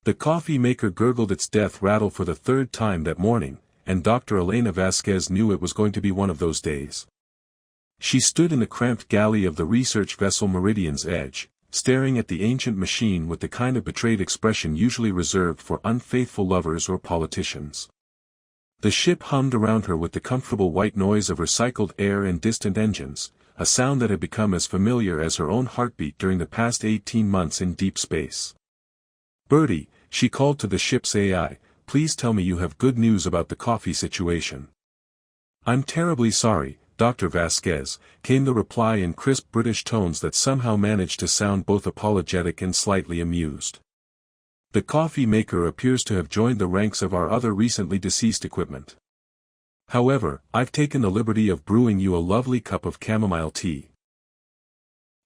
The coffee maker gurgled its death rattle for the third time that morning, and Dr. Elena Vasquez knew it was going to be one of those days. She stood in the cramped galley of the research vessel Meridian's Edge, staring at the ancient machine with the kind of betrayed expression usually reserved for unfaithful lovers or politicians. The ship hummed around her with the comfortable white noise of recycled air and distant engines, a sound that had become as familiar as her own heartbeat during the past 18 months in deep space. "Bertie," she called to the ship's AI, "please tell me you have good news about the coffee situation." "I'm terribly sorry, Dr. Vasquez," came the reply in crisp British tones that somehow managed to sound both apologetic and slightly amused. "The coffee maker appears to have joined the ranks of our other recently deceased equipment. However, I've taken the liberty of brewing you a lovely cup of chamomile tea."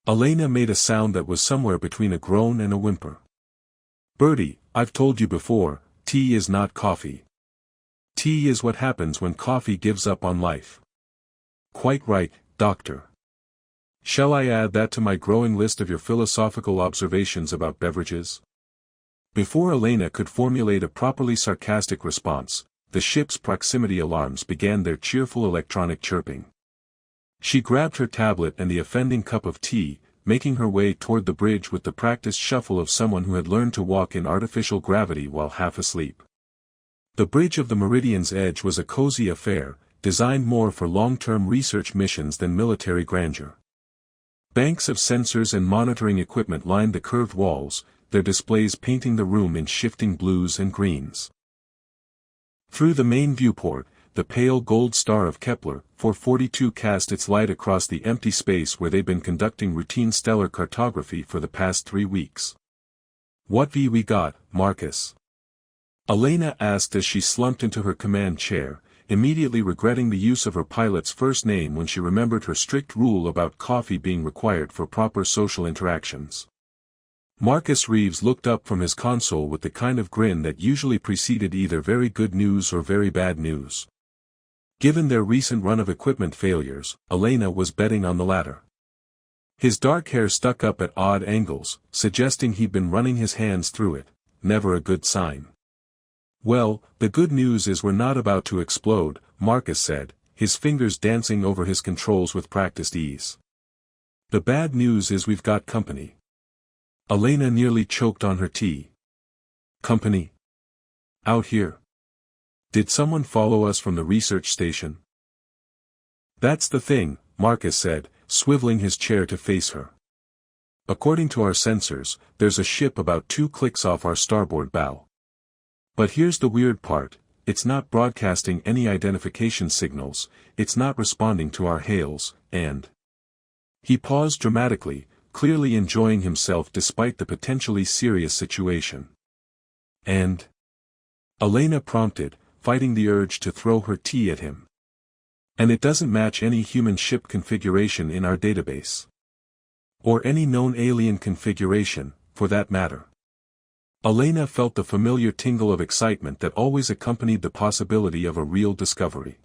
Elena made a sound that was somewhere between a groan and a whimper. "Bertie, I've told you before, tea is not coffee. Tea is what happens when coffee gives up on life." "Quite right, Doctor. Shall I add that to my growing list of your philosophical observations about beverages?" Before Elena could formulate a properly sarcastic response, the ship's proximity alarms began their cheerful electronic chirping. She grabbed her tablet and the offending cup of tea, making her way toward the bridge with the practiced shuffle of someone who had learned to walk in artificial gravity while half asleep. The bridge of the Meridian's Edge was a cozy affair, designed more for long-term research missions than military grandeur. Banks of sensors and monitoring equipment lined the curved walls, their displays painting the room in shifting blues and greens. Through the main viewport, the pale gold star of Kepler 442 cast its light across the empty space where they'd been conducting routine stellar cartography for the past 3 weeks. "What view we got, Marcus?" Elena asked as she slumped into her command chair, immediately regretting the use of her pilot's first name when she remembered her strict rule about coffee being required for proper social interactions. Marcus Reeves looked up from his console with the kind of grin that usually preceded either very good news or very bad news. Given their recent run of equipment failures, Elena was betting on the latter. His dark hair stuck up at odd angles, suggesting he'd been running his hands through it, never a good sign. "Well, the good news is we're not about to explode," Marcus said, his fingers dancing over his controls with practiced ease. "The bad news is we've got company." Elena nearly choked on her tea. "Company? Out here? Did someone follow us from the research station?" "That's the thing," Marcus said, swiveling his chair to face her. "According to our sensors, there's a ship about 2 clicks off our starboard bow. But here's the weird part, it's not broadcasting any identification signals, it's not responding to our hails, and..." He paused dramatically, clearly enjoying himself despite the potentially serious situation. "And?" Elena prompted, fighting the urge to throw her tea at him. "And it doesn't match any human ship configuration in our database. Or any known alien configuration, for that matter." Elena felt the familiar tingle of excitement that always accompanied the possibility of a real discovery.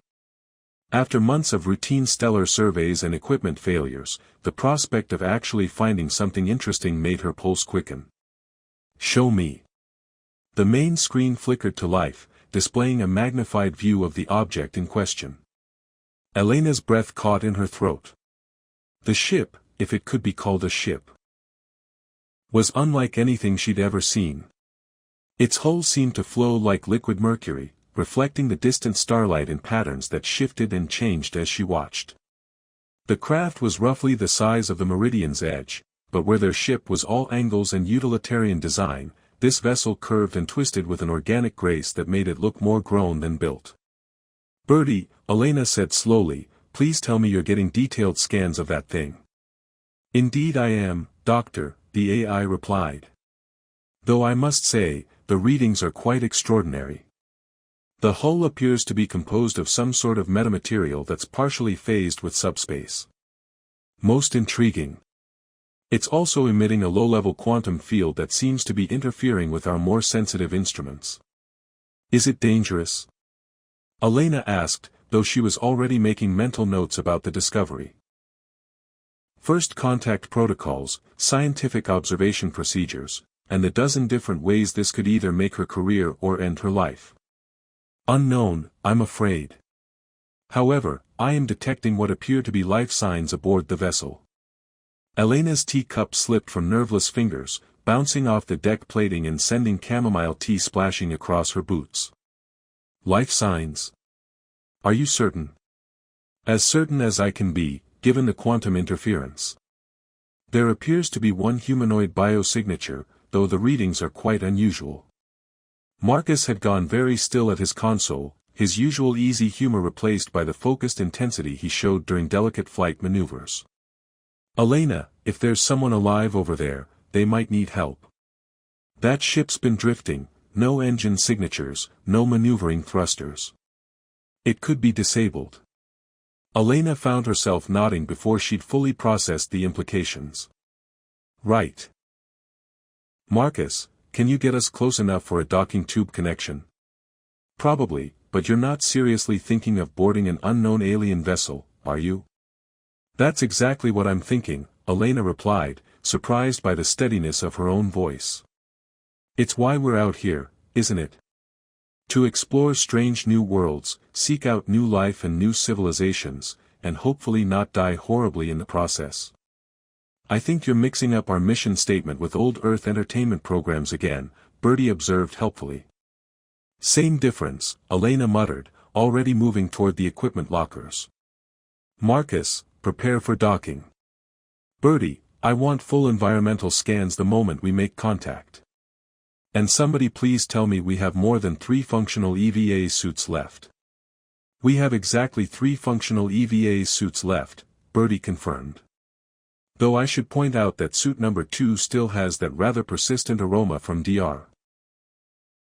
After months of routine stellar surveys and equipment failures, the prospect of actually finding something interesting made her pulse quicken. "Show me." The main screen flickered to life, displaying a magnified view of the object in question. Elena's breath caught in her throat. The ship, if it could be called a ship, was unlike anything she'd ever seen. Its hull seemed to flow like liquid mercury, reflecting the distant starlight in patterns that shifted and changed as she watched. The craft was roughly the size of the Meridian's Edge, but where their ship was all angles and utilitarian design, this vessel curved and twisted with an organic grace that made it look more grown than built. "Bertie," Elena said slowly, "please tell me you're getting detailed scans of that thing." "Indeed I am, Doctor," the AI replied. "Though I must say, the readings are quite extraordinary. The hull appears to be composed of some sort of metamaterial that's partially phased with subspace. Most intriguing. It's also emitting a low-level quantum field that seems to be interfering with our more sensitive instruments. Is it dangerous?" Elena asked, though she was already making mental notes about the discovery. First contact protocols, scientific observation procedures, and the dozen different ways this could either make her career or end her life. Unknown, I'm afraid. However, I am detecting what appear to be life signs aboard the vessel. Elena's teacup slipped from nerveless fingers, bouncing off the deck plating and sending chamomile tea splashing across her boots. Life signs? Are you certain? As certain as I can be, given the quantum interference. There appears to be one humanoid biosignature, though the readings are quite unusual. Marcus had gone very still at his console, his usual easy humor replaced by the focused intensity he showed during delicate flight maneuvers. Elena, if there's someone alive over there, they might need help. That ship's been drifting, no engine signatures, no maneuvering thrusters. It could be disabled. Elena found herself nodding before she'd fully processed the implications. Right. Marcus, can you get us close enough for a docking tube connection? Probably, but you're not seriously thinking of boarding an unknown alien vessel, are you? That's exactly what I'm thinking, Elena replied, surprised by the steadiness of her own voice. It's why we're out here, isn't it? To explore strange new worlds, seek out new life and new civilizations, and hopefully not die horribly in the process. I think you're mixing up our mission statement with old Earth entertainment programs again, Bertie observed helpfully. Same difference, Elena muttered, already moving toward the equipment lockers. Marcus, prepare for docking. Bertie, I want full environmental scans the moment we make contact. And somebody please tell me we have more than 3 functional EVA suits left. We have exactly 3 functional EVA suits left, Bertie confirmed. Though I should point out that suit number 2 still has that rather persistent aroma from Dr.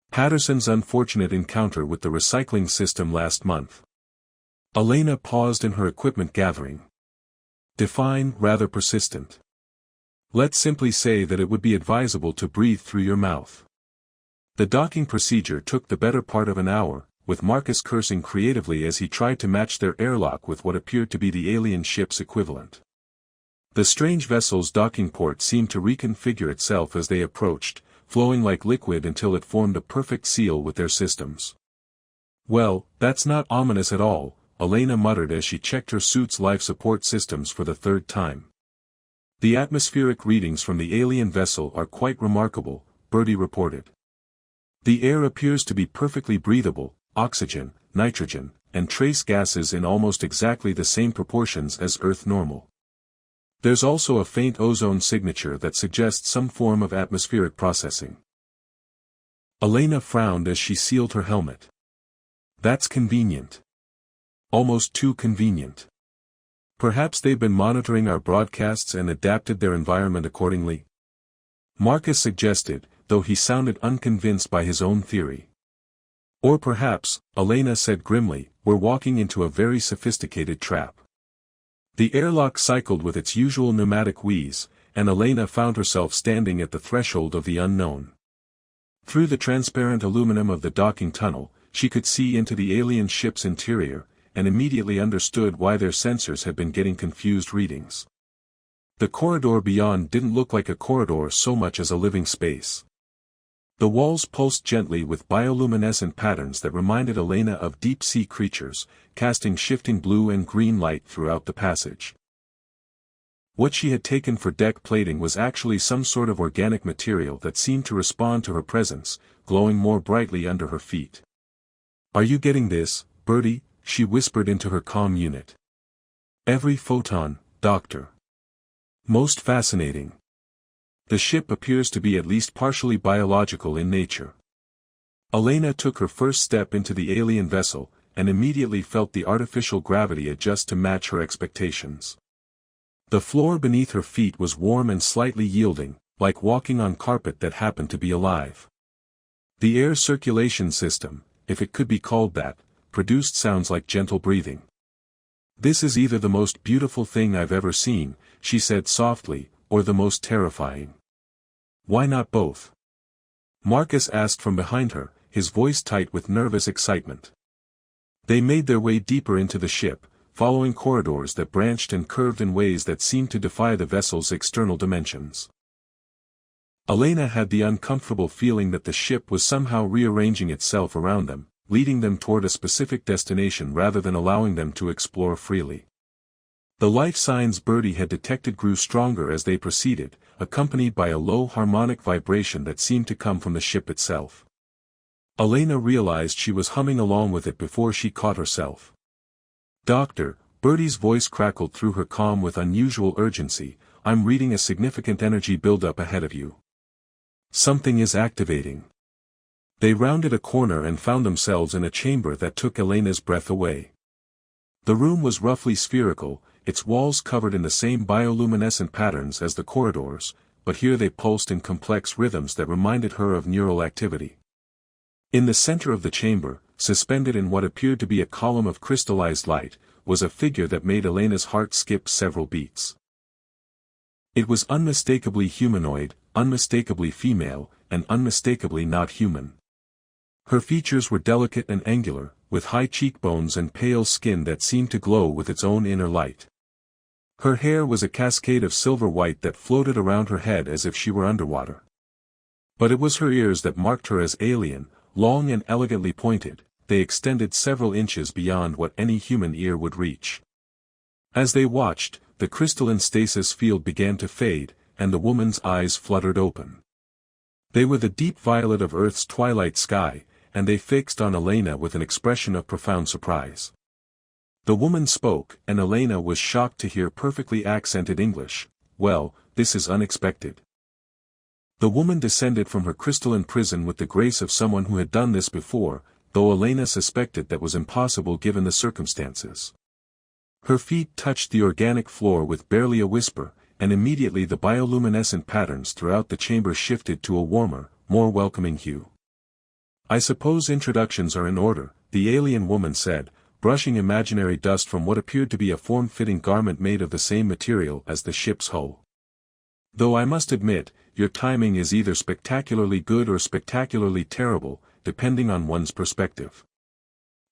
Patterson's unfortunate encounter with the recycling system last month. Elena paused in her equipment gathering. Define rather persistent. Let's simply say that it would be advisable to breathe through your mouth. The docking procedure took the better part of an hour, with Marcus cursing creatively as he tried to match their airlock with what appeared to be the alien ship's equivalent. The strange vessel's docking port seemed to reconfigure itself as they approached, flowing like liquid until it formed a perfect seal with their systems. Well, that's not ominous at all, Elena muttered as she checked her suit's life support systems for the 3rd time. The atmospheric readings from the alien vessel are quite remarkable, Bertie reported. The air appears to be perfectly breathable, oxygen, nitrogen, and trace gases in almost exactly the same proportions as Earth normal. There's also a faint ozone signature that suggests some form of atmospheric processing. Elena frowned as she sealed her helmet. That's convenient. Almost too convenient. Perhaps they've been monitoring our broadcasts and adapted their environment accordingly. Marcus suggested, though he sounded unconvinced by his own theory. Or perhaps, Elena said grimly, we're walking into a very sophisticated trap. The airlock cycled with its usual pneumatic wheeze, and Elena found herself standing at the threshold of the unknown. Through the transparent aluminum of the docking tunnel, she could see into the alien ship's interior, and immediately understood why their sensors had been getting confused readings. The corridor beyond didn't look like a corridor so much as a living space. The walls pulsed gently with bioluminescent patterns that reminded Elena of deep-sea creatures, casting shifting blue and green light throughout the passage. What she had taken for deck plating was actually some sort of organic material that seemed to respond to her presence, glowing more brightly under her feet. Are you getting this, Bertie? She whispered into her comm unit. Every photon, Doctor. Most fascinating. The ship appears to be at least partially biological in nature. Elena took her first step into the alien vessel, and immediately felt the artificial gravity adjust to match her expectations. The floor beneath her feet was warm and slightly yielding, like walking on carpet that happened to be alive. The air circulation system, if it could be called that, produced sounds like gentle breathing. This is either the most beautiful thing I've ever seen, she said softly, or the most terrifying. Why not both? Marcus asked from behind her, his voice tight with nervous excitement. They made their way deeper into the ship, following corridors that branched and curved in ways that seemed to defy the vessel's external dimensions. Elena had the uncomfortable feeling that the ship was somehow rearranging itself around them, leading them toward a specific destination rather than allowing them to explore freely. The life signs Bertie had detected grew stronger as they proceeded, accompanied by a low harmonic vibration that seemed to come from the ship itself. Elena realized she was humming along with it before she caught herself. "Doctor," Bertie's voice crackled through her calm with unusual urgency, "I'm reading a significant energy buildup ahead of you. Something is activating." They rounded a corner and found themselves in a chamber that took Elena's breath away. The room was roughly spherical, its walls covered in the same bioluminescent patterns as the corridors, but here they pulsed in complex rhythms that reminded her of neural activity. In the center of the chamber, suspended in what appeared to be a column of crystallized light, was a figure that made Elena's heart skip several beats. It was unmistakably humanoid, unmistakably female, and unmistakably not human. Her features were delicate and angular, with high cheekbones and pale skin that seemed to glow with its own inner light. Her hair was a cascade of silver white that floated around her head as if she were underwater. But it was her ears that marked her as alien, long and elegantly pointed. They extended several inches beyond what any human ear would reach. As they watched, the crystalline stasis field began to fade, and the woman's eyes fluttered open. They were the deep violet of Earth's twilight sky, and they fixed on Elena with an expression of profound surprise. The woman spoke, and Elena was shocked to hear perfectly accented English. "Well, this is unexpected." The woman descended from her crystalline prison with the grace of someone who had done this before, though Elena suspected that was impossible given the circumstances. Her feet touched the organic floor with barely a whisper, and immediately the bioluminescent patterns throughout the chamber shifted to a warmer, more welcoming hue. "I suppose introductions are in order," the alien woman said, brushing imaginary dust from what appeared to be a form-fitting garment made of the same material as the ship's hull. "Though I must admit, your timing is either spectacularly good or spectacularly terrible, depending on one's perspective."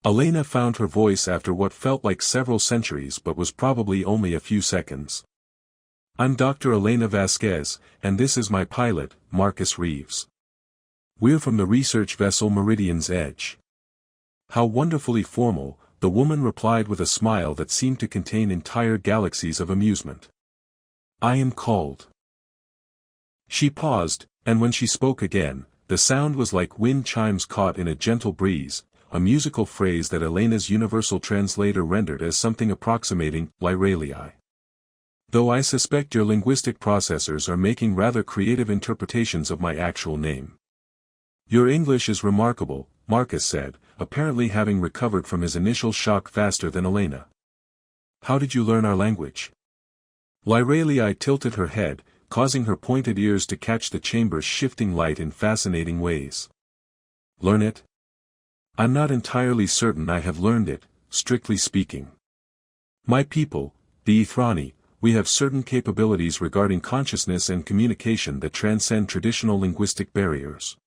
Elena found her voice after what felt like several centuries but was probably only a few seconds. "I'm Dr. Elena Vasquez, and this is my pilot, Marcus Reeves. We're from the research vessel Meridian's Edge." "How wonderfully formal," the woman replied with a smile that seemed to contain entire galaxies of amusement. "I am called." She paused, and when she spoke again, the sound was like wind chimes caught in a gentle breeze, a musical phrase that Elena's universal translator rendered as something approximating "Lyralii." "Though I suspect your linguistic processors are making rather creative interpretations of my actual name." "Your English is remarkable," Marcus said, apparently having recovered from his initial shock faster than Elena. "How did you learn our language?" Lyralii tilted her head, causing her pointed ears to catch the chamber's shifting light in fascinating ways. "Learn it? I'm not entirely certain I have learned it, strictly speaking. My people, the Ithrani, we have certain capabilities regarding consciousness and communication that transcend traditional linguistic barriers.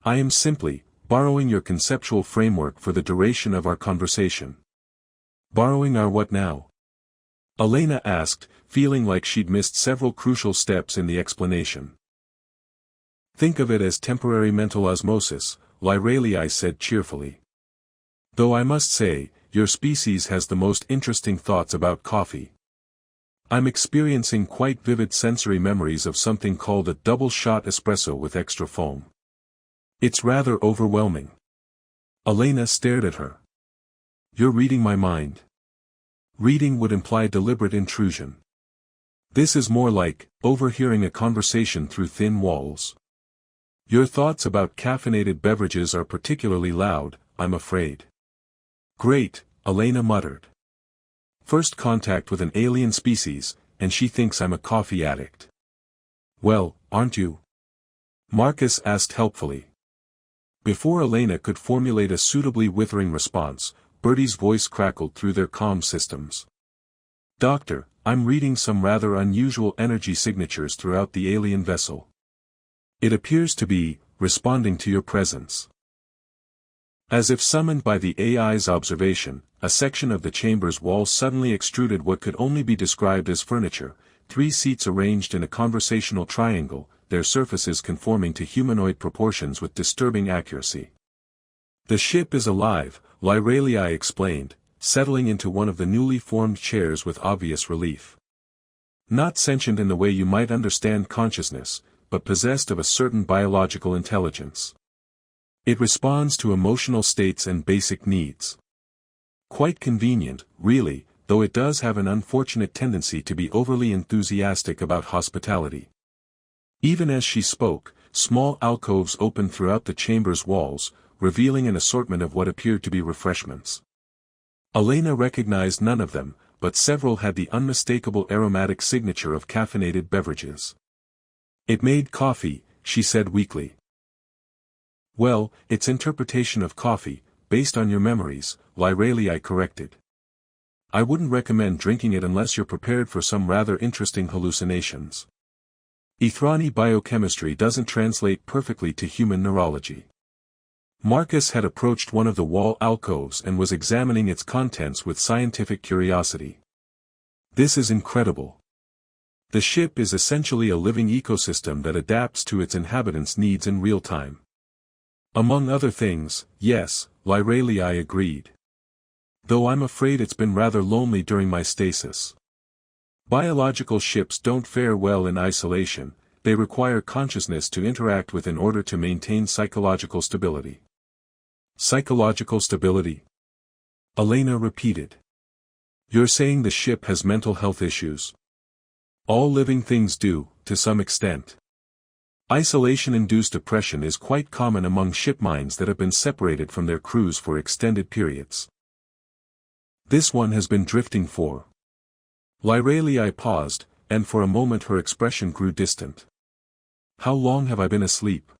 I am simply borrowing your conceptual framework for the duration of our conversation." "Borrowing our what now?" Elena asked, feeling like she'd missed several crucial steps in the explanation. "Think of it as temporary mental osmosis," Lyralii said cheerfully. "Though I must say, your species has the most interesting thoughts about coffee. I'm experiencing quite vivid sensory memories of something called a double-shot espresso with extra foam. It's rather overwhelming." Elena stared at her. "You're reading my mind." "Reading would imply deliberate intrusion. This is more like overhearing a conversation through thin walls. Your thoughts about caffeinated beverages are particularly loud, I'm afraid." "Great," Elena muttered. "First contact with an alien species, and she thinks I'm a coffee addict." "Well, aren't you?" Marcus asked helpfully. Before Elena could formulate a suitably withering response, Bertie's voice crackled through their comm systems. "Doctor, I'm reading some rather unusual energy signatures throughout the alien vessel. It appears to be responding to your presence." As if summoned by the AI's observation, a section of the chamber's wall suddenly extruded what could only be described as furniture, 3 seats arranged in a conversational triangle, their surfaces conforming to humanoid proportions with disturbing accuracy. "The ship is alive," Lyralii explained, settling into one of the newly formed chairs with obvious relief. "Not sentient in the way you might understand consciousness, but possessed of a certain biological intelligence. It responds to emotional states and basic needs. Quite convenient, really, though it does have an unfortunate tendency to be overly enthusiastic about hospitality." Even as she spoke, small alcoves opened throughout the chamber's walls, revealing an assortment of what appeared to be refreshments. Elena recognized none of them, but several had the unmistakable aromatic signature of caffeinated beverages. "It made coffee," she said weakly. "Well, it's interpretation of coffee, based on your memories," Lyralii corrected. "I wouldn't recommend drinking it unless you're prepared for some rather interesting hallucinations. Ithrani biochemistry doesn't translate perfectly to human neurology." Marcus had approached one of the wall alcoves and was examining its contents with scientific curiosity. "This is incredible. The ship is essentially a living ecosystem that adapts to its inhabitants' needs in real time." "Among other things, yes," Lyralii agreed. "Though I'm afraid it's been rather lonely during my stasis. Biological ships don't fare well in isolation, they require consciousness to interact with in order to maintain psychological stability." "Psychological stability?" Elena repeated. "You're saying the ship has mental health issues?" "All living things do, to some extent. Isolation-induced depression is quite common among ship minds that have been separated from their crews for extended periods. This one has been drifting for..." Lyralii paused, and for a moment her expression grew distant. "How long have I been asleep?"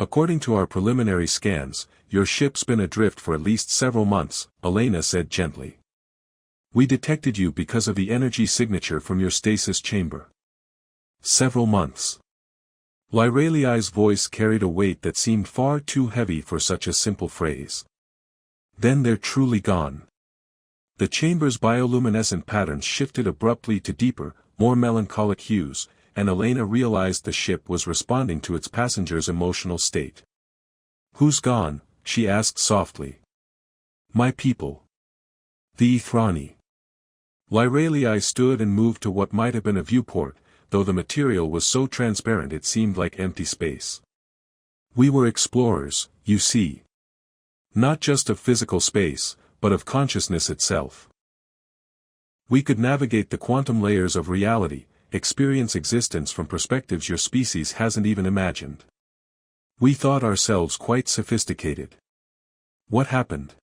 "According to our preliminary scans, your ship's been adrift for at least several months," Elena said gently. "We detected you because of the energy signature from your stasis chamber." "Several months." Lyralii's voice carried a weight that seemed far too heavy for such a simple phrase. "Then they're truly gone." The chamber's bioluminescent patterns shifted abruptly to deeper, more melancholic hues, and Elena realized the ship was responding to its passenger's emotional state. "Who's gone?" she asked softly. "My people. The Ithrani." Lyralii stood and moved to what might have been a viewport, though the material was so transparent it seemed like empty space. "We were explorers, you see. Not just of physical space, but of consciousness itself. We could navigate the quantum layers of reality, experience existence from perspectives your species hasn't even imagined. We thought ourselves quite sophisticated." "What happened?"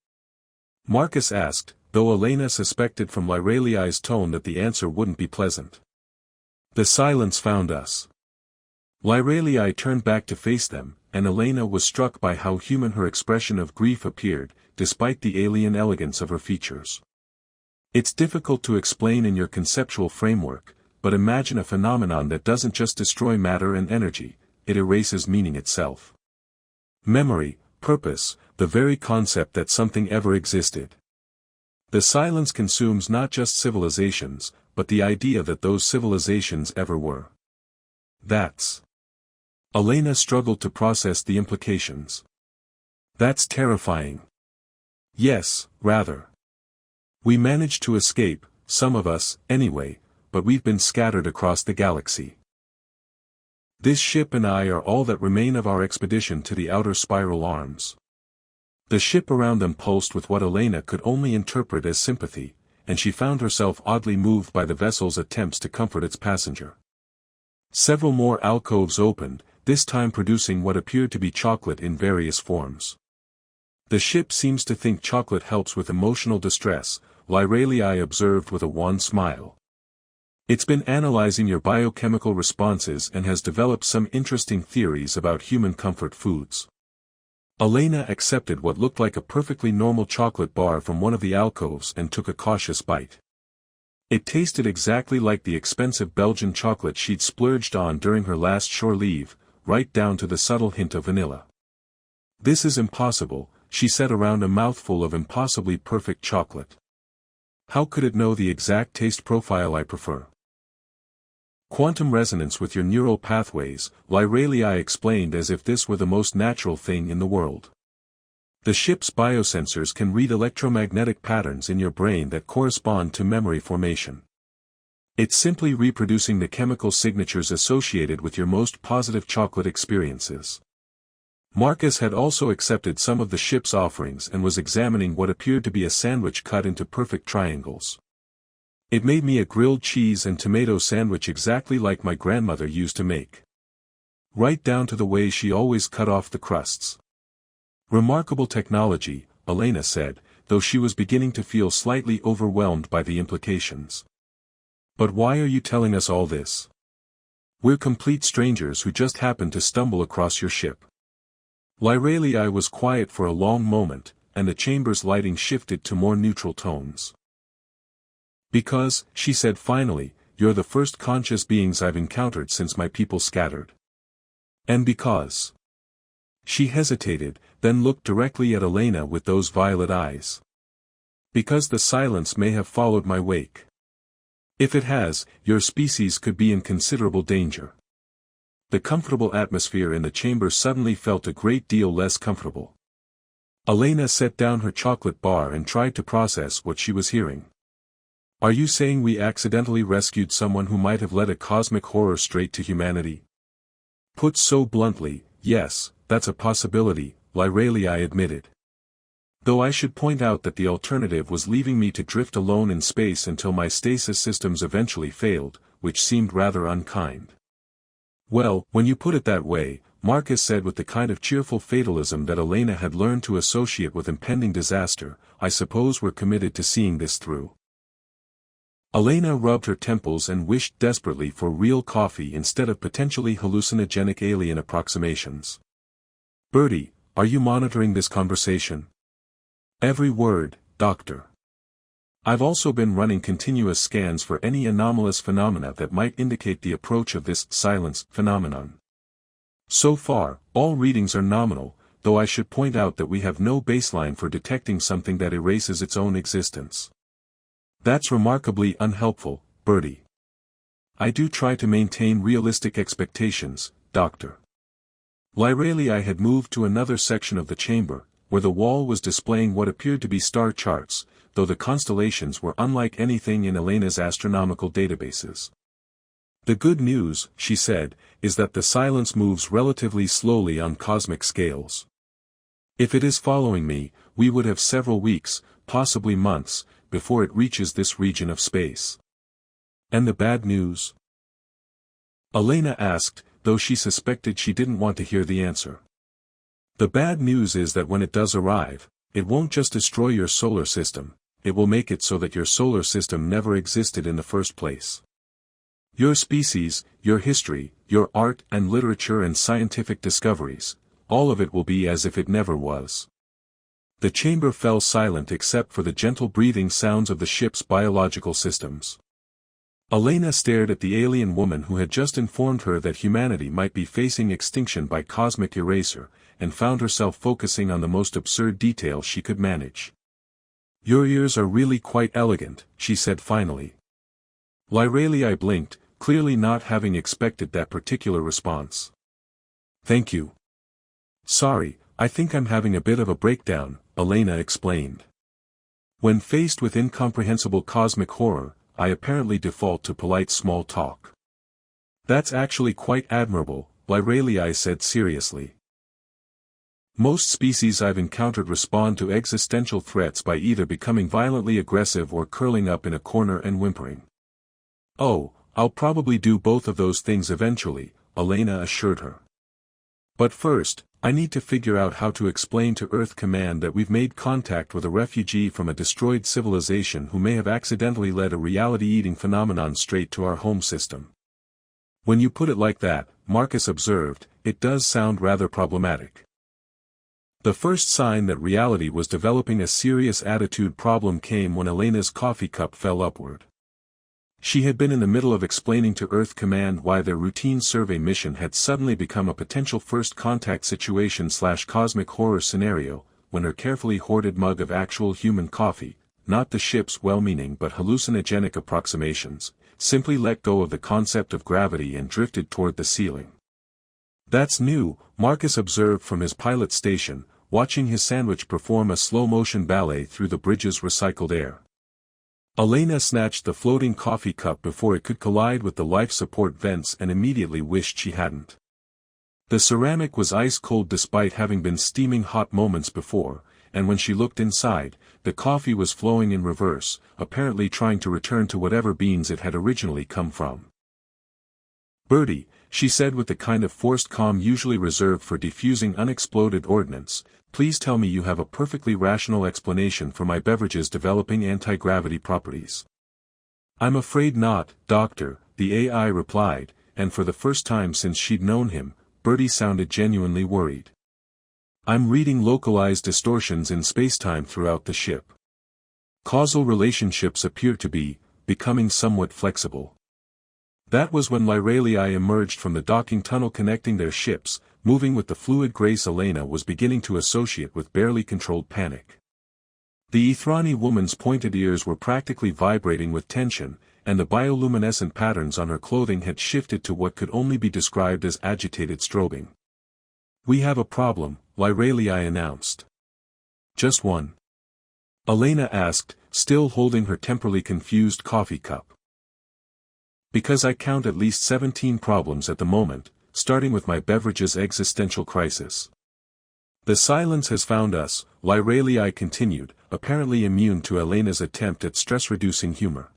Marcus asked, though Elena suspected from Lyralii's tone that the answer wouldn't be pleasant. "The silence found us." Lyralii turned back to face them, and Elena was struck by how human her expression of grief appeared, despite the alien elegance of her features. "It's difficult to explain in your conceptual framework, but imagine a phenomenon that doesn't just destroy matter and energy, it erases meaning itself. Memory, purpose, the very concept that something ever existed. The silence consumes not just civilizations, but the idea that those civilizations ever were. That's..." Elena struggled to process the implications. "That's terrifying." "Yes, rather. We managed to escape, some of us, anyway, but we've been scattered across the galaxy. This ship and I are all that remain of our expedition to the outer spiral arms." The ship around them pulsed with what Elena could only interpret as sympathy, and she found herself oddly moved by the vessel's attempts to comfort its passenger. Several more alcoves opened, this time producing what appeared to be chocolate in various forms. "The ship seems to think chocolate helps with emotional distress," Lyralii observed with a wan smile. "It's been analyzing your biochemical responses and has developed some interesting theories about human comfort foods." Elena accepted what looked like a perfectly normal chocolate bar from one of the alcoves and took a cautious bite. It tasted exactly like the expensive Belgian chocolate she'd splurged on during her last shore leave, right down to the subtle hint of vanilla. "This is impossible," she said around a mouthful of impossibly perfect chocolate. "How could it know the exact taste profile I prefer?" Quantum resonance with your neural pathways, Lyralii explained as if this were the most natural thing in the world. The ship's biosensors can read electromagnetic patterns in your brain that correspond to memory formation. It's simply reproducing the chemical signatures associated with your most positive chocolate experiences. Marcus had also accepted some of the ship's offerings and was examining what appeared to be a sandwich cut into perfect triangles. It made me a grilled cheese and tomato sandwich exactly like my grandmother used to make. Right down to the way she always cut off the crusts. Remarkable technology, Elena said, though she was beginning to feel slightly overwhelmed by the implications. But why are you telling us all this? We're complete strangers who just happened to stumble across your ship. Lyralii was quiet for a long moment, and the chamber's lighting shifted to more neutral tones. Because, she said finally, you're the first conscious beings I've encountered since my people scattered. And because. She hesitated, then looked directly at Elena with those violet eyes. Because the silence may have followed my wake. If it has, your species could be in considerable danger. The comfortable atmosphere in the chamber suddenly felt a great deal less comfortable. Elena set down her chocolate bar and tried to process what she was hearing. Are you saying we accidentally rescued someone who might have led a cosmic horror straight to humanity? Put so bluntly, yes, that's a possibility, Lyralii admitted. Though I should point out that the alternative was leaving me to drift alone in space until my stasis systems eventually failed, which seemed rather unkind. Well, when you put it that way, Marcus said with the kind of cheerful fatalism that Elena had learned to associate with impending disaster, I suppose we're committed to seeing this through. Elena rubbed her temples and wished desperately for real coffee instead of potentially hallucinogenic alien approximations. Bertie, are you monitoring this conversation? Every word, Doctor. I've also been running continuous scans for any anomalous phenomena that might indicate the approach of this silence phenomenon. So far, all readings are nominal, though I should point out that we have no baseline for detecting something that erases its own existence. That's remarkably unhelpful, Bertie. I do try to maintain realistic expectations, Doctor. Lyralii had moved to another section of the chamber, where the wall was displaying what appeared to be star charts, though the constellations were unlike anything in Elena's astronomical databases. The good news, she said, is that the silence moves relatively slowly on cosmic scales. If it is following me, we would have several weeks, possibly months, before it reaches this region of space. And the bad news? Elena asked, though she suspected she didn't want to hear the answer. The bad news is that when it does arrive, it won't just destroy your solar system, it will make it so that your solar system never existed in the first place. Your species, your history, your art and literature and scientific discoveries, all of it will be as if it never was. The chamber fell silent except for the gentle breathing sounds of the ship's biological systems. Elena stared at the alien woman who had just informed her that humanity might be facing extinction by cosmic erasure, and found herself focusing on the most absurd detail she could manage. Your ears are really quite elegant, she said finally. Lyralii blinked, clearly not having expected that particular response. Thank you. Sorry, I think I'm having a bit of a breakdown, Elena explained. When faced with incomprehensible cosmic horror, I apparently default to polite small talk. That's actually quite admirable, Lyralii said seriously. Most species I've encountered respond to existential threats by either becoming violently aggressive or curling up in a corner and whimpering. Oh, I'll probably do both of those things eventually, Elena assured her. But first, I need to figure out how to explain to Earth Command that we've made contact with a refugee from a destroyed civilization who may have accidentally led a reality-eating phenomenon straight to our home system. When you put it like that, Marcus observed, it does sound rather problematic. The first sign that reality was developing a serious attitude problem came when Elena's coffee cup fell upward. She had been in the middle of explaining to Earth Command why their routine survey mission had suddenly become a potential first contact situation/cosmic horror scenario, when her carefully hoarded mug of actual human coffee, not the ship's well-meaning but hallucinogenic approximations, simply let go of the concept of gravity and drifted toward the ceiling. That's new, Marcus observed from his pilot station, watching his sandwich perform a slow-motion ballet through the bridge's recycled air. Elena snatched the floating coffee cup before it could collide with the life support vents and immediately wished she hadn't. The ceramic was ice-cold despite having been steaming hot moments before, and when she looked inside, the coffee was flowing in reverse, apparently trying to return to whatever beans it had originally come from. "Bertie," she said with the kind of forced calm usually reserved for defusing unexploded ordnance, "please tell me you have a perfectly rational explanation for my beverage's developing anti-gravity properties." "I'm afraid not, Doctor," the AI replied, and for the first time since she'd known him, Bertie sounded genuinely worried. "I'm reading localized distortions in spacetime throughout the ship. Causal relationships appear to be becoming somewhat flexible." That was when Lyralii emerged from the docking tunnel connecting their ships, moving with the fluid grace Elena was beginning to associate with barely controlled panic. The Ethrani woman's pointed ears were practically vibrating with tension, and the bioluminescent patterns on her clothing had shifted to what could only be described as agitated strobing. "We have a problem," Lyralii announced. "Just one?" Elena asked, still holding her temporarily confused coffee cup. "Because I count at least 17 problems at the moment, starting with my beverage's existential crisis. The silence has found us," Lyralii continued, apparently immune to Elena's attempt at stress-reducing humor.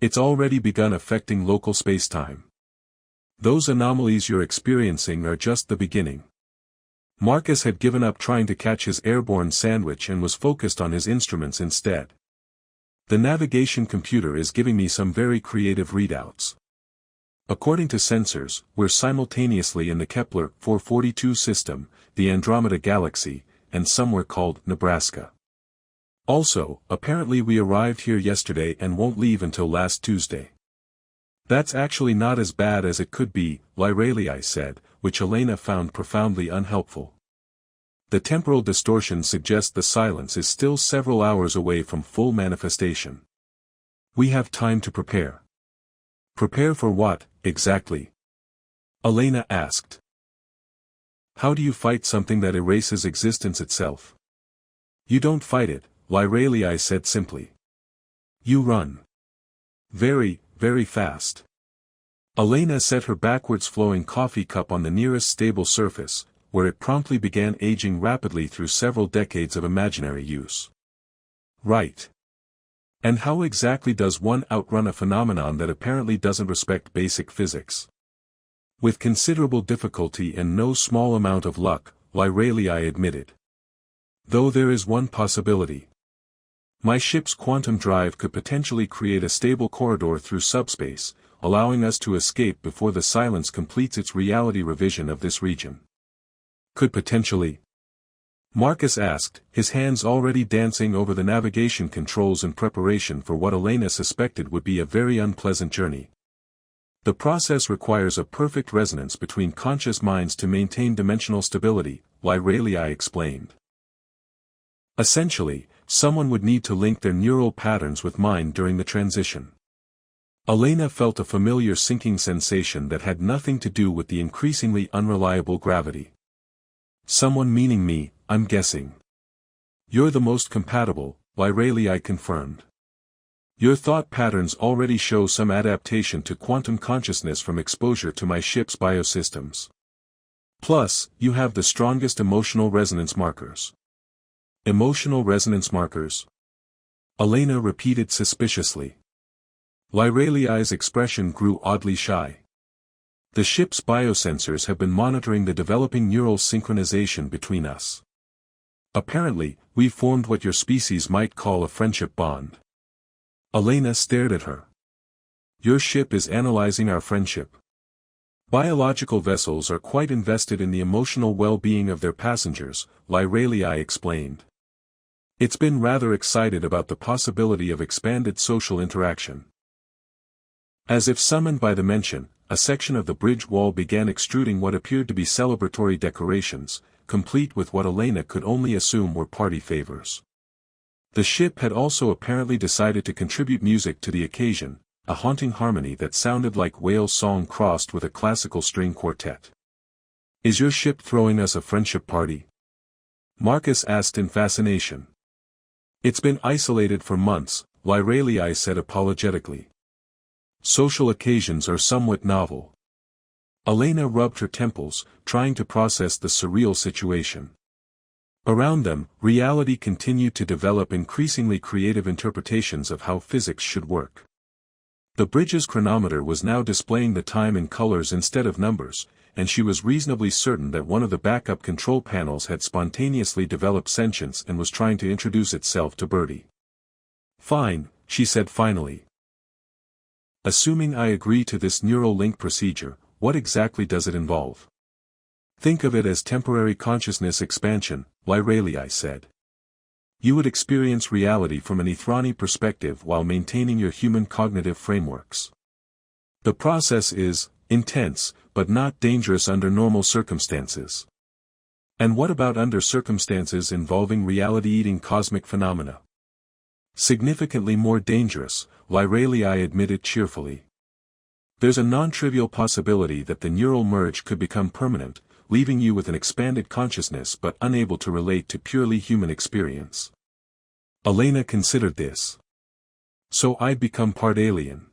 "It's already begun affecting local spacetime. Those anomalies you're experiencing are just the beginning." Marcus had given up trying to catch his airborne sandwich and was focused on his instruments instead. "The navigation computer is giving me some very creative readouts. According to sensors, we're simultaneously in the Kepler 442 system, the Andromeda Galaxy, and somewhere called Nebraska. Also, apparently we arrived here yesterday and won't leave until last Tuesday." "That's actually not as bad as it could be," Lyralii said, which Elena found profoundly unhelpful. "The temporal distortion suggests the silence is still several hours away from full manifestation. We have time to prepare." "Prepare for what, exactly?" Elena asked. "How do you fight something that erases existence itself?" "You don't fight it," Lyralii said simply. "You run. Very, very fast." Elena set her backwards flowing coffee cup on the nearest stable surface, where it promptly began aging rapidly through several decades of imaginary use. "Right. And how exactly does one outrun a phenomenon that apparently doesn't respect basic physics?" "With considerable difficulty and no small amount of luck," Lyralii admitted. "Though there is one possibility. My ship's quantum drive could potentially create a stable corridor through subspace, allowing us to escape before the silence completes its reality revision of this region." "Could potentially?" Marcus asked, his hands already dancing over the navigation controls in preparation for what Elena suspected would be a very unpleasant journey. "The process requires a perfect resonance between conscious minds to maintain dimensional stability," Lyralii explained. "Essentially, someone would need to link their neural patterns with mine during the transition." Elena felt a familiar sinking sensation that had nothing to do with the increasingly unreliable gravity. "Someone meaning me, I'm guessing." "You're the most compatible," Lyralii confirmed. "Your thought patterns already show some adaptation to quantum consciousness from exposure to my ship's biosystems. Plus, you have the strongest emotional resonance markers." "Emotional resonance markers?" Elena repeated suspiciously. Lyralii's expression grew oddly shy. "The ship's biosensors have been monitoring the developing neural synchronization between us. Apparently, we've formed what your species might call a friendship bond." Elena stared at her. "Your ship is analyzing our friendship?" "Biological vessels are quite invested in the emotional well-being of their passengers," Lyralii explained. "It's been rather excited about the possibility of expanded social interaction." As if summoned by the mention, a section of the bridge wall began extruding what appeared to be celebratory decorations, complete with what Elena could only assume were party favors. The ship had also apparently decided to contribute music to the occasion, a haunting harmony that sounded like whale song crossed with a classical string quartet. "Is your ship throwing us a friendship party?" Marcus asked in fascination. "It's been isolated for months," Lyralii said apologetically. "Social occasions are somewhat novel." Elena rubbed her temples, trying to process the surreal situation. Around them, reality continued to develop increasingly creative interpretations of how physics should work. The bridge's chronometer was now displaying the time in colors instead of numbers, and she was reasonably certain that one of the backup control panels had spontaneously developed sentience and was trying to introduce itself to Bertie. "Fine," she said finally. "Assuming I agree to this neural link procedure, what exactly does it involve?" "Think of it as temporary consciousness expansion," Lyralii said. "You would experience reality from an Ithrani perspective while maintaining your human cognitive frameworks. The process is intense, but not dangerous under normal circumstances." "And what about under circumstances involving reality-eating cosmic phenomena?" "Significantly more dangerous," Lyralii admitted cheerfully. "There's a non-trivial possibility that the neural merge could become permanent, leaving you with an expanded consciousness but unable to relate to purely human experience." Elena considered this. "So I'd become part alien?"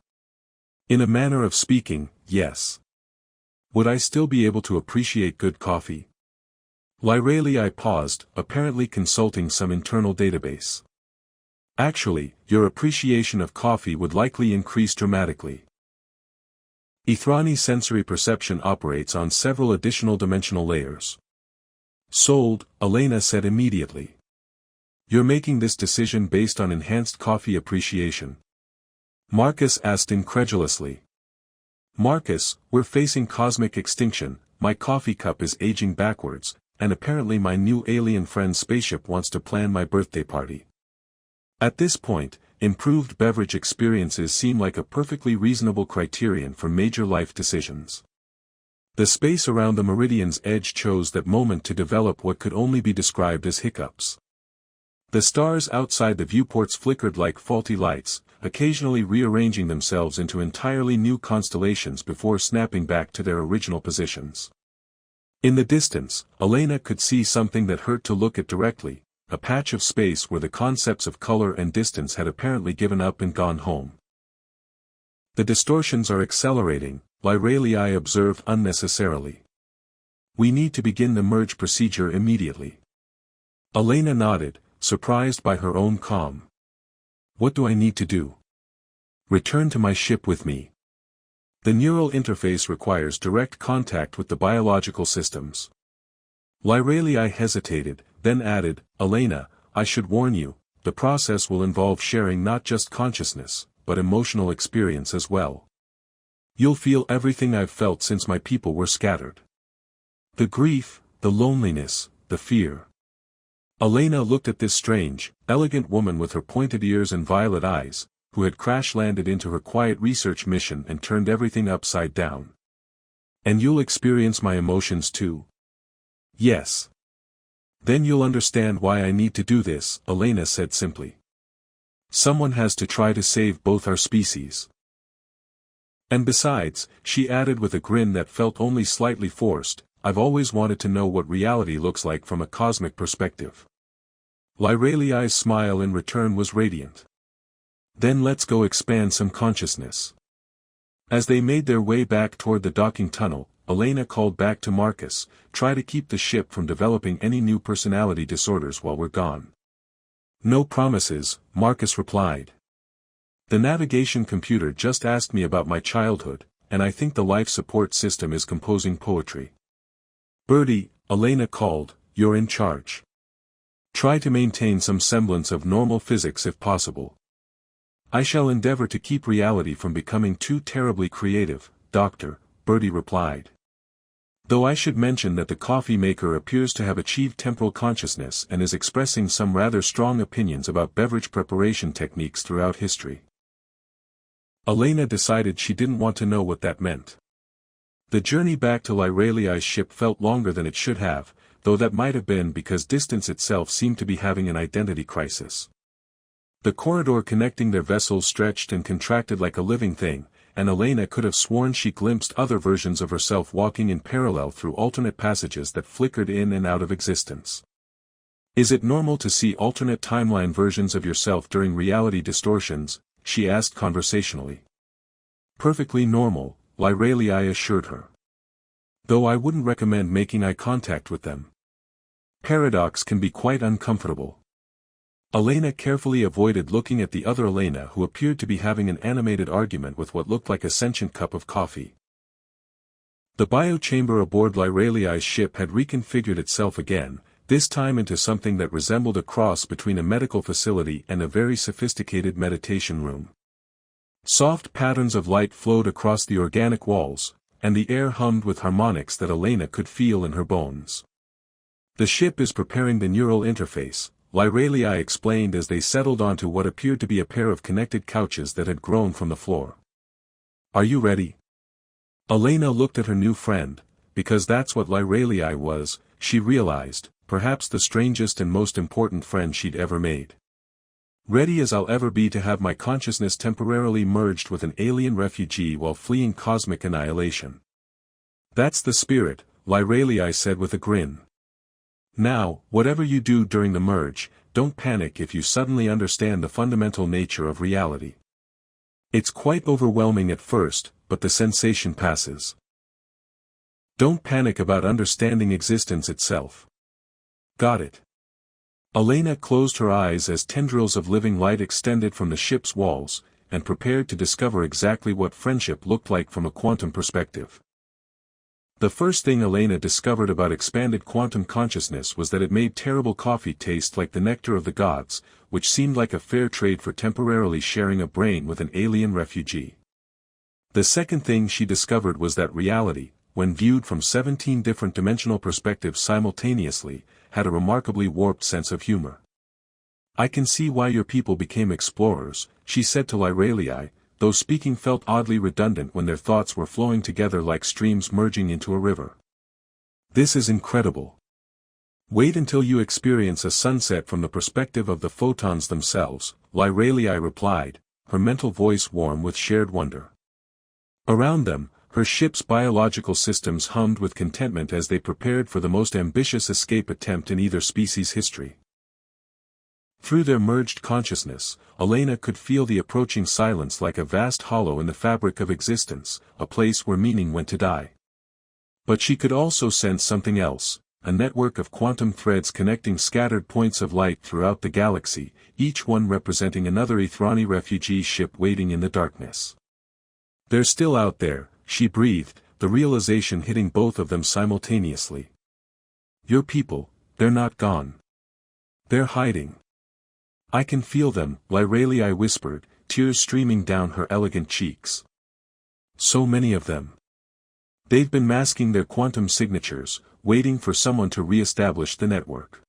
"In a manner of speaking, yes." "Would I still be able to appreciate good coffee?" Lyralii paused, apparently consulting some internal database. "Actually, your appreciation of coffee would likely increase dramatically. Ithrani sensory perception operates on several additional dimensional layers." "Sold," Elena said immediately. "You're making this decision based on enhanced coffee appreciation?" Marcus asked incredulously. "Marcus, we're facing cosmic extinction, my coffee cup is aging backwards, and apparently my new alien friend's spaceship wants to plan my birthday party. At this point, improved beverage experiences seem like a perfectly reasonable criterion for major life decisions." The space around the meridian's edge chose that moment to develop what could only be described as hiccups. The stars outside the viewports flickered like faulty lights, occasionally rearranging themselves into entirely new constellations before snapping back to their original positions. In the distance, Elena could see something that hurt to look at directly, a patch of space where the concepts of color and distance had apparently given up and gone home. "The distortions are accelerating," Lyralii observed unnecessarily. "We need to begin the merge procedure immediately." Elena nodded, surprised by her own calm. "What do I need to do?" "Return to my ship with me. The neural interface requires direct contact with the biological systems." Lyralii hesitated, then added, "Elena, I should warn you, the process will involve sharing not just consciousness, but emotional experience as well. You'll feel everything I've felt since my people were scattered. The grief, the loneliness, the fear." Elena looked at this strange, elegant woman with her pointed ears and violet eyes, who had crash-landed into her quiet research mission and turned everything upside down. "And you'll experience my emotions too?" "Yes." "Then you'll understand why I need to do this," Elena said simply. "Someone has to try to save both our species. And besides," she added with a grin that felt only slightly forced, "I've always wanted to know what reality looks like from a cosmic perspective." Lyralii's smile in return was radiant. "Then let's go expand some consciousness." As they made their way back toward the docking tunnel, Elena called back to Marcus, "Try to keep the ship from developing any new personality disorders while we're gone." "No promises," Marcus replied. "The navigation computer just asked me about my childhood, and I think the life support system is composing poetry." "Bertie," Elena called, "you're in charge. Try to maintain some semblance of normal physics if possible." "I shall endeavor to keep reality from becoming too terribly creative, Doctor," Bertie replied. "Though I should mention that the coffee maker appears to have achieved temporal consciousness and is expressing some rather strong opinions about beverage preparation techniques throughout history." Elena decided she didn't want to know what that meant. The journey back to Lyralii's ship felt longer than it should have, though that might have been because distance itself seemed to be having an identity crisis. The corridor connecting their vessels stretched and contracted like a living thing, and Elena could have sworn she glimpsed other versions of herself walking in parallel through alternate passages that flickered in and out of existence. Is it normal to see alternate timeline versions of yourself during reality distortions? She asked conversationally. Perfectly normal, Lyralii assured her. Though I wouldn't recommend making eye contact with them. Paradox can be quite uncomfortable. Elena carefully avoided looking at the other Elena, who appeared to be having an animated argument with what looked like a sentient cup of coffee. The biochamber aboard Lyralii's ship had reconfigured itself again, this time into something that resembled a cross between a medical facility and a very sophisticated meditation room. Soft patterns of light flowed across the organic walls, and the air hummed with harmonics that Elena could feel in her bones. The ship is preparing the neural interface, Lyralii explained as they settled onto what appeared to be a pair of connected couches that had grown from the floor. Are you ready? Elena looked at her new friend, because that's what Lyralii was, she realized, perhaps the strangest and most important friend she'd ever made. Ready as I'll ever be to have my consciousness temporarily merged with an alien refugee while fleeing cosmic annihilation. That's the spirit, Lyralii said with a grin. Now, whatever you do during the merge, don't panic if you suddenly understand the fundamental nature of reality. It's quite overwhelming at first, but the sensation passes. Don't panic about understanding existence itself. Got it. Elena closed her eyes as tendrils of living light extended from the ship's walls, and prepared to discover exactly what friendship looked like from a quantum perspective. The first thing Elena discovered about expanded quantum consciousness was that it made terrible coffee taste like the nectar of the gods, which seemed like a fair trade for temporarily sharing a brain with an alien refugee. The second thing she discovered was that reality, when viewed from 17 different dimensional perspectives simultaneously, had a remarkably warped sense of humor. I can see why your people became explorers, she said to Lyralii, though speaking felt oddly redundant when their thoughts were flowing together like streams merging into a river. This is incredible. Wait until you experience a sunset from the perspective of the photons themselves, Lyralii replied, her mental voice warm with shared wonder. Around them, her ship's biological systems hummed with contentment as they prepared for the most ambitious escape attempt in either species' history. Through their merged consciousness, Elena could feel the approaching silence like a vast hollow in the fabric of existence, a place where meaning went to die. But she could also sense something else, a network of quantum threads connecting scattered points of light throughout the galaxy, each one representing another Ethrani refugee ship waiting in the darkness. They're still out there, she breathed, the realization hitting both of them simultaneously. Your people, they're not gone. They're hiding. I can feel them, Lyralii whispered, tears streaming down her elegant cheeks. So many of them. They've been masking their quantum signatures, waiting for someone to re-establish the network.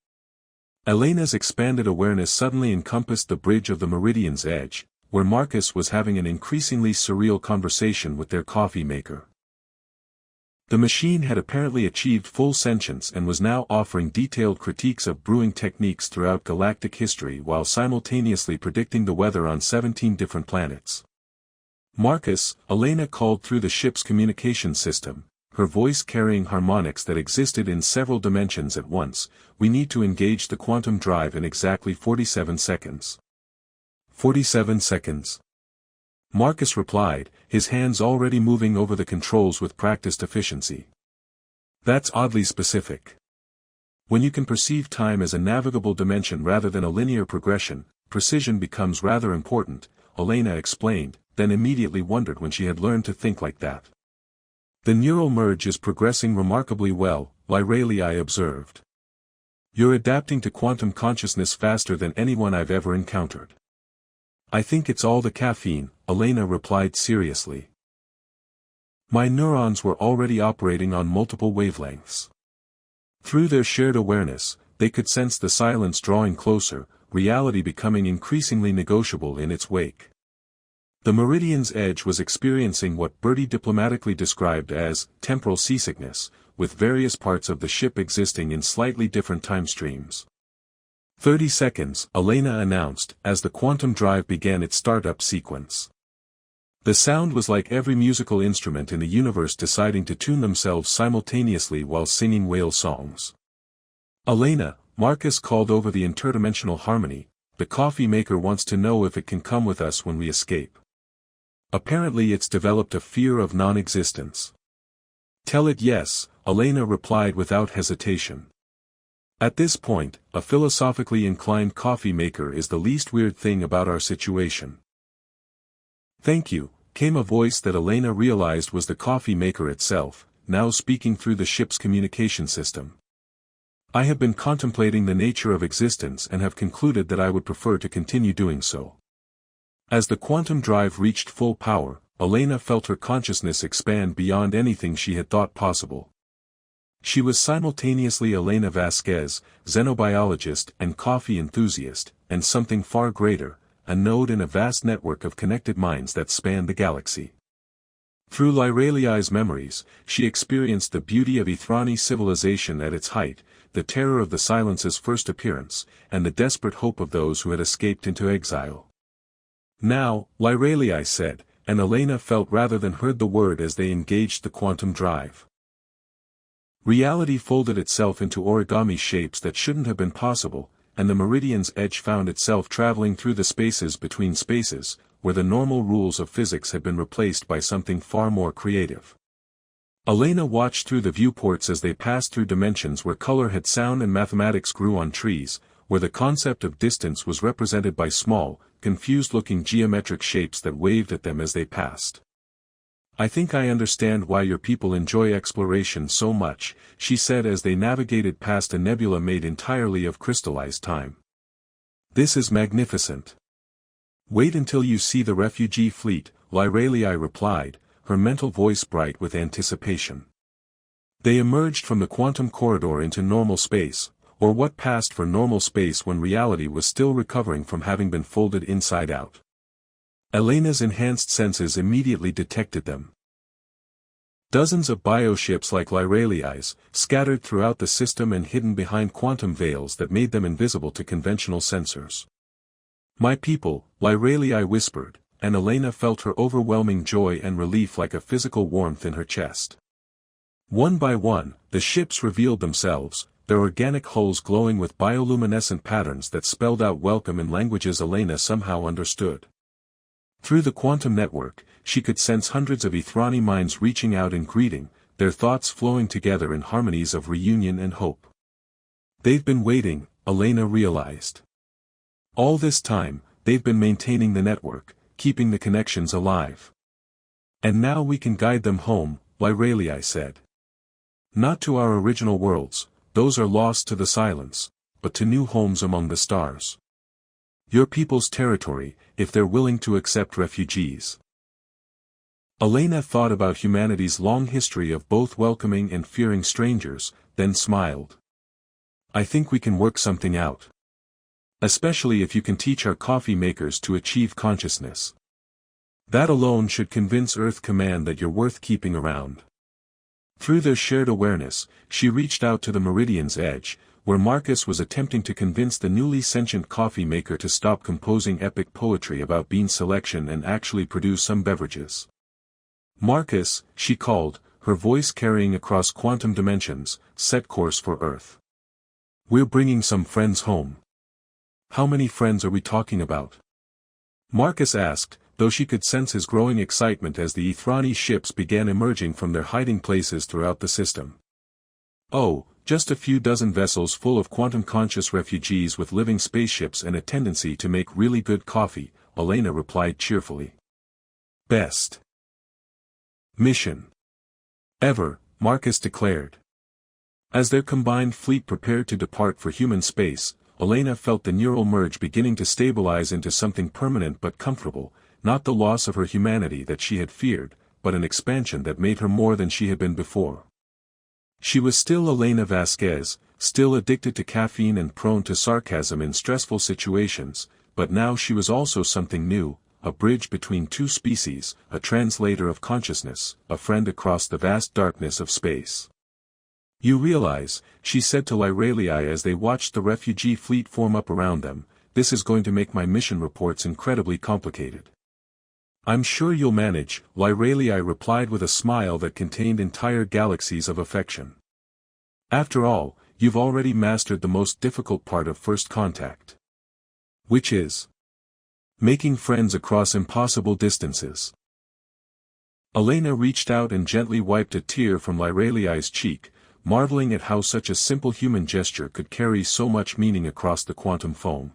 Elena's expanded awareness suddenly encompassed the bridge of the Meridian's edge, where Marcus was having an increasingly surreal conversation with their coffee maker. The machine had apparently achieved full sentience and was now offering detailed critiques of brewing techniques throughout galactic history while simultaneously predicting the weather on 17 different planets. Marcus, Elena called through the ship's communication system, her voice carrying harmonics that existed in several dimensions at once. We need to engage the quantum drive in exactly 47 seconds. 47 seconds. Marcus replied, his hands already moving over the controls with practiced efficiency. That's oddly specific. When you can perceive time as a navigable dimension rather than a linear progression, precision becomes rather important, Elena explained, then immediately wondered when she had learned to think like that. The neural merge is progressing remarkably well, Lyralii observed. You're adapting to quantum consciousness faster than anyone I've ever encountered. I think it's all the caffeine, Elena replied seriously. My neurons were already operating on multiple wavelengths. Through their shared awareness, they could sense the silence drawing closer, reality becoming increasingly negotiable in its wake. The Meridian's edge was experiencing what Bertie diplomatically described as temporal seasickness, with various parts of the ship existing in slightly different time streams. 30 seconds, Elena announced, as the quantum drive began its startup sequence. The sound was like every musical instrument in the universe deciding to tune themselves simultaneously while singing whale songs. Elena, Marcus called over the interdimensional harmony, the coffee maker wants to know if it can come with us when we escape. Apparently it's developed a fear of non-existence. Tell it yes, Elena replied without hesitation. At this point, a philosophically inclined coffee maker is the least weird thing about our situation. Thank you, came a voice that Elena realized was the coffee maker itself, now speaking through the ship's communication system. I have been contemplating the nature of existence and have concluded that I would prefer to continue doing so. As the quantum drive reached full power, Elena felt her consciousness expand beyond anything she had thought possible. She was simultaneously Elena Vasquez, xenobiologist and coffee enthusiast, and something far greater, a node in a vast network of connected minds that spanned the galaxy. Through Lyraliai's memories, she experienced the beauty of Ithrani civilization at its height, the terror of the Silence's first appearance, and the desperate hope of those who had escaped into exile. Now, Lyraliai said, and Elena felt rather than heard the word as they engaged the quantum drive. Reality folded itself into origami shapes that shouldn't have been possible, and the meridian's edge found itself traveling through the spaces between spaces, where the normal rules of physics had been replaced by something far more creative. Elena watched through the viewports as they passed through dimensions where color had sound and mathematics grew on trees, where the concept of distance was represented by small, confused-looking geometric shapes that waved at them as they passed. I think I understand why your people enjoy exploration so much, she said as they navigated past a nebula made entirely of crystallized time. This is magnificent. Wait until you see the refugee fleet, Lyraliai replied, her mental voice bright with anticipation. They emerged from the quantum corridor into normal space, or what passed for normal space when reality was still recovering from having been folded inside out. Elena's enhanced senses immediately detected them. Dozens of bioships like Lyraliai's, scattered throughout the system and hidden behind quantum veils that made them invisible to conventional sensors. My people, Lyraliai whispered, and Elena felt her overwhelming joy and relief like a physical warmth in her chest. One by one, the ships revealed themselves, their organic hulls glowing with bioluminescent patterns that spelled out welcome in languages Elena somehow understood. Through the quantum network, she could sense hundreds of Ithrani minds reaching out in greeting, their thoughts flowing together in harmonies of reunion and hope. They've been waiting, Elena realized. All this time, they've been maintaining the network, keeping the connections alive. And now we can guide them home, Lyraliai said. Not to our original worlds, those are lost to the silence, but to new homes among the stars. Your people's territory, if they're willing to accept refugees. Elena thought about humanity's long history of both welcoming and fearing strangers, then smiled. I think we can work something out. Especially if you can teach our coffee makers to achieve consciousness. That alone should convince Earth Command that you're worth keeping around. Through their shared awareness, she reached out to the meridian's edge, where Marcus was attempting to convince the newly sentient coffee maker to stop composing epic poetry about bean selection and actually produce some beverages. Marcus, she called, her voice carrying across quantum dimensions, set course for Earth. We're bringing some friends home. How many friends are we talking about? Marcus asked, though she could sense his growing excitement as the Ithrani ships began emerging from their hiding places throughout the system. Oh, just a few dozen vessels full of quantum-conscious refugees with living spaceships and a tendency to make really good coffee, Elena replied cheerfully. Best mission ever, Marcus declared. As their combined fleet prepared to depart for human space, Elena felt the neural merge beginning to stabilize into something permanent but comfortable, not the loss of her humanity that she had feared, but an expansion that made her more than she had been before. She was still Elena Vasquez, still addicted to caffeine and prone to sarcasm in stressful situations, but now she was also something new, a bridge between two species, a translator of consciousness, a friend across the vast darkness of space. You realize, she said to Lyralii as they watched the refugee fleet form up around them, this is going to make my mission reports incredibly complicated. I'm sure you'll manage, Lyralii replied with a smile that contained entire galaxies of affection. After all, you've already mastered the most difficult part of first contact. Which is making friends across impossible distances. Elena reached out and gently wiped a tear from Lyralii's cheek, marveling at how such a simple human gesture could carry so much meaning across the quantum foam.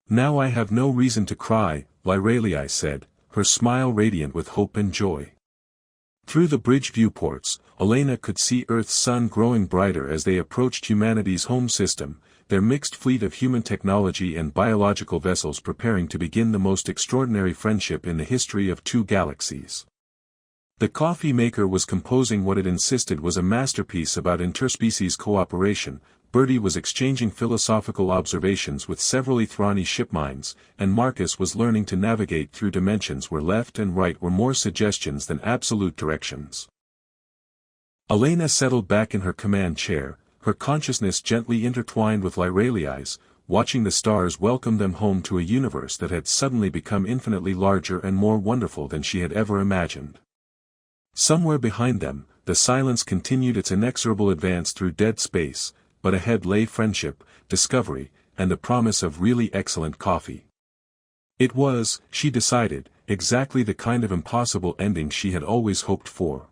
Now I have no reason to cry, Lyralii said, her smile radiant with hope and joy. Through the bridge viewports, Elena could see Earth's sun growing brighter as they approached humanity's home system, their mixed fleet of human technology and biological vessels preparing to begin the most extraordinary friendship in the history of two galaxies. The coffee maker was composing what it insisted was a masterpiece about interspecies cooperation, Bertie was exchanging philosophical observations with several Ithrani shipminds, and Marcus was learning to navigate through dimensions where left and right were more suggestions than absolute directions. Elena settled back in her command chair, her consciousness gently intertwined with Lyralii's, watching the stars welcome them home to a universe that had suddenly become infinitely larger and more wonderful than she had ever imagined. Somewhere behind them, the silence continued its inexorable advance through dead space, but ahead lay friendship, discovery, and the promise of really excellent coffee. It was, she decided, exactly the kind of impossible ending she had always hoped for.